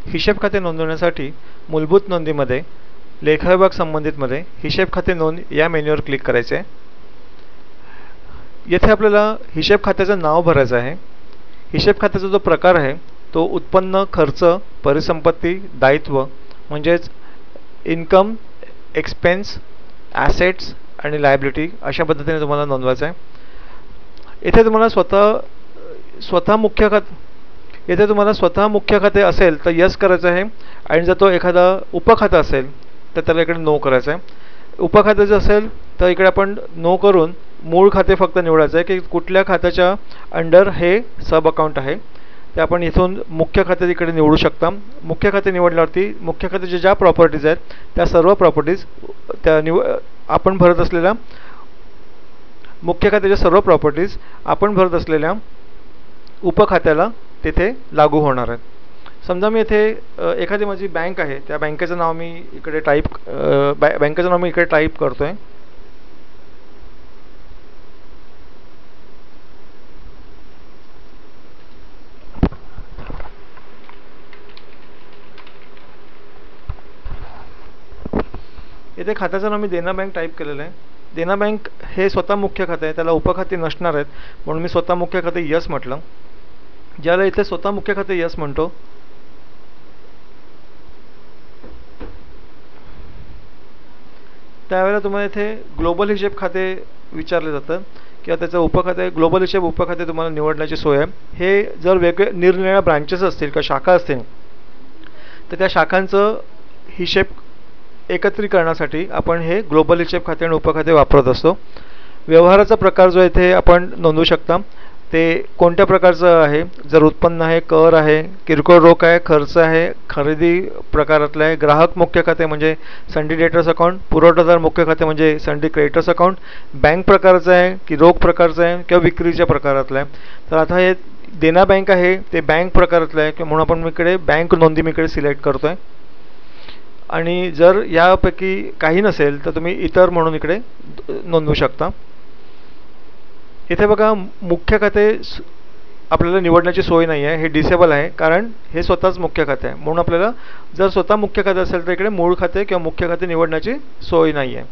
हिशेब खाते नोंदवण्यासाठी मूलभूत नोंदीमध्ये लेखाविभाग संबंधितमध्ये हिशेब खाते नोंद या मेन्यूवर क्लिक करायचे आहे. येथे आपल्याला हिशेब खात्याचं नाव भरायचं आहे. हिशेब खात्याचा जो प्रकार आहे तो उत्पन्न, खर्च, परिसंपत्ती, दायित्व म्हणजेच इन्कम, एक्सपेन्स, ॲसेट्स आणि लायबिलिटी अशा पद्धतीने तुम्हाला नोंदवायचं आहे. येथे तुम्हाला स्वतः मुख्य खाते असेल तर यस करायचं आहे आणि जर तो एखादा उपखातं असेल तर त्याला इकडे नो करायचं आहे. उपखात्याचं असेल तर इकडे आपण नो करून मूळ खाते फक्त निवडायचं आहे की कुठल्या खात्याच्या अंडर हे सब अकाउंट आहे ते आपण इथून मुख्य खाते इकडे निवडू शकता. मुख्य खाते निवडल्यावरती मुख्य खात्याच्या ज्या प्रॉपर्टीज आहेत त्या सर्व प्रॉपर्टीज आपण भरत असलेल्या मुख्य खात्याच्या सर्व प्रॉपर्टीज आपण भरत असलेल्या उपखात्याला तिथे लागू होणार आहेत. समजा मी इथे एखादी माझी बँक आहे त्या बँकेचं नाव मी इकडे टाईप करतोय. इथे खात्याचं नाव मी देना बँक टाईप केलेलं आहे. देना बँक हे स्वतः मुख्य खाते आहे, त्याला उपखाती नसणार आहेत म्हणून मी स्वतः मुख्य खाते यस म्हटलं. ज्याला इथे स्वतः मुख्य खाते यस म्हणतो त्यावेळेला तुम्हाला इथे ग्लोबल हिशेब खाते विचारले जातं किंवा त्याचं उपखाते ग्लोबल हिशेब उपखाते तुम्हाला निवडण्याची सोय आहे. हे जर वेगळे निरनिराळ्या ब्रांचेस असतील किंवा शाखा असतील तर त्या शाखांचं हिशेब एकत्रीकरणासाठी आपण हे ग्लोबल हिशेब खाते आणि उपखाते वापरत असतो. व्यवहाराचा प्रकार जो इथे आपण नोंदवू शकता ते कोणत्या प्रकारचं आहे. जर उत्पन्न आहे, कर आहे, किरकोळ रोख आहे, खर्च आहे, खरेदी प्रकारातलं आहे, ग्राहक मुख्य खाते म्हणजे संडी डेटर्स अकाउंट, पुरवठादार मुख्य खाते म्हणजे संडी क्रेडिटर्स अकाउंट, बँक प्रकारचं आहे की रोख प्रकारचं आहे किंवा विक्रीच्या प्रकारातलं आहे. तर आता हे देना बँक आहे ते बँक प्रकारातलं आहे म्हणून आपण इकडे बँक नोंदी मी इकडे सिलेक्ट करतोय. आणि जर यापैकी काही नसेल तर तुम्ही इतर म्हणून इकडे नोंदवू शकता. इथे बघा मुख्य खाते आपल्याला निवडण्याची सोय नाही आहे, हे डिसेबल आहे कारण हे स्वतःच मुख्य खाते आहे म्हणून आपल्याला जर स्वतः मुख्य खाते असेल तर इकडे मूळ खाते किंवा मुख्य खाते निवडण्याची सोय नाही आहे.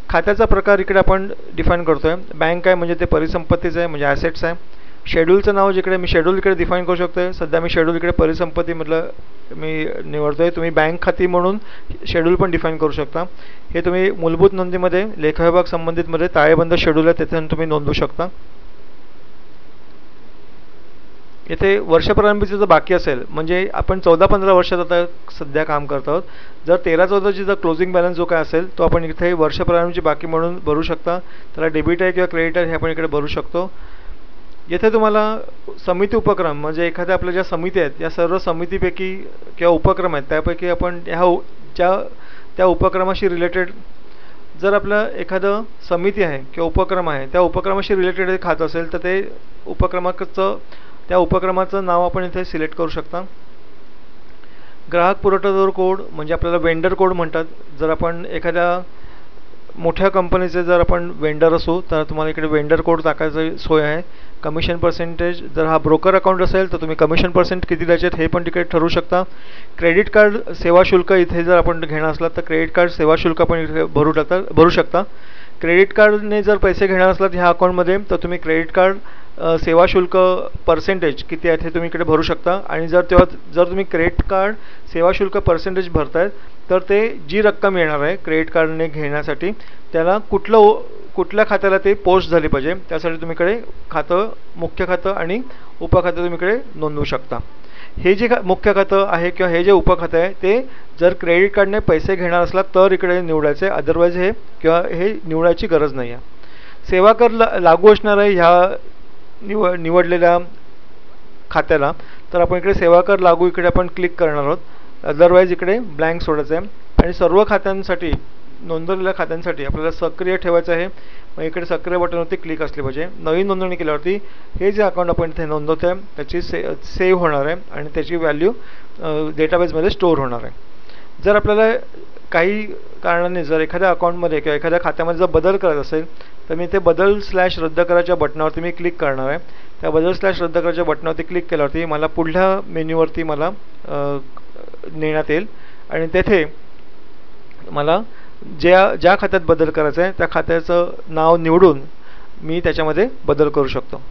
खात्याचा प्रकार इकडे आपण डिफाईन करतोय. बँक आहे म्हणजे ते परिसंपत्तीचं आहे म्हणजे ॲसेट्स आहे. शेड्यूलचं नाव जिकडे मी शेड्यूल इकडे डिफाईन करू शकतो. सध्या मी शेड्यूल इकडे परिसंपत्तीमधलं मी निवडतोय. तुम्ही बँक खाती म्हणून शेड्यूल पण डिफाईन करू शकता. हे तुम्ही मूलभूत नोंदीमध्ये लेखाविभाग संबंधितमध्ये ताळेबंद शेड्यूल आहे तिथे तुम्ही नोंदवू शकता. इथे वर्ष प्रारंभीचं जर बाकी असेल म्हणजे आपण 14-15 वर्षात आता सध्या काम करत आहोत. जर 13-14ची जर क्लोजिंग बॅलन्स जो काय असेल तो आपण इथे वर्ष प्रारंभीची बाकी म्हणून भरू शकता. त्याला डेबिट आहे किंवा क्रेडिट आहे हे आपण इकडे भरू शकतो. येथे तुम्हाला समिती उपक्रम म्हणजे एखाद्या आपल्या ज्या समिती आहेत या सर्व समितीपैकी किंवा उपक्रम आहेत त्यापैकी आपण त्या उपक्रमाशी रिलेटेड जर आपलं एखादं समिती आहे किंवा उपक्रम आहे त्या उपक्रमाशी रिलेटेड खातं असेल तर ते त्या उपक्रमाचं नाव आपण इथे सिलेक्ट करू शकता. ग्राहक पुरवठादार कोड म्हणजे आपल्याला वेंडर कोड म्हणतात. जर आपण एखाद्या मोठ्या कंपनीचे जर आपण वेंडर असू तर तुम्हाला इकडे वेंडर कोड टाकायची सोय आहे. कमिशन पर्सेंटेज जर हा ब्रोकर अकाउंट असेल तर तुम्ही कमिशन पर्सेंट किती द्यायचे हे पण तिकडे ठरवू शकता. क्रेडिट कार्ड सेवा शुल्क इथे जर आपण घेणार असला तर क्रेडिट कार्ड सेवा शुल्क आपण इथे भरू शकता. क्रेडिट कार्डने जर पैसे घेणार असलात ह्या अकाउंटमध्ये तर तुम्ही क्रेडिट कार्ड सेवा शुल्क पर्सेंटेज किती आहे हे तुम्ही इकडे भरू शकता. आणि जर तुम्ही क्रेडिट कार्ड सेवा शुल्क पर्सेंटेज भरताय तर ते जी रक्कम येणार आहे क्रेडिट कार्डने घेण्यासाठी त्याला कुठल्या खात्याला ते पोस्ट झाली पाहिजे त्यासाठी तुम्ही इकडे खातं मुख्य खातं आणि उपखातं तुम्ही इकडे नोंदवू शकता. हे जे मुख्य खातं आहे किंवा हे जे उपखातं आहे ते जर क्रेडिट कार्डने पैसे घेणार असला तर इकडे निवडायचे अदरवाईज हे निवडायची गरज नाही आहे. सेवा कर लागू असणार आहे ह्या निवडलेल्या खात्याला तर आपण इकडे सेवा कर लागू इकडे आपण क्लिक करणार आहोत. अदरवाईज इकडे ब्लँक सोडायचं आहे. आणि सर्व खात्यांसाठी नोंदवलेल्या खात्यांसाठी आपल्याला सक्रिय ठेवायचं आहे मग इकडे सक्रिय बटनवरती क्लिक असले पाहिजे. नवीन नोंदणी केल्यावरती हे जे अकाउंट आपण इथे नोंदवतो आहे त्याची सेव्ह होणार आहे आणि त्याची व्हॅल्यू डेटाबेसमध्ये स्टोअर होणार आहे. जर आपल्याला काही कारणाने जर एखाद्या अकाउंटमध्ये किंवा एखाद्या खात्यामध्ये जर बदल करायचा असेल तर मी ते बदल / रद्द करायच्या बटनावरती मी क्लिक करणार आहे. त्या बदल / रद्द करायच्या बटनावरती क्लिक केल्यावरती मला पुढल्या मेन्यूवरती मला नेण्यात येईल आणि तेथे मला ज्या खात्यात बदल करायचा आहे त्या खात्याचं नाव निवडून मी त्याच्यामध्ये बदल करू शकतो.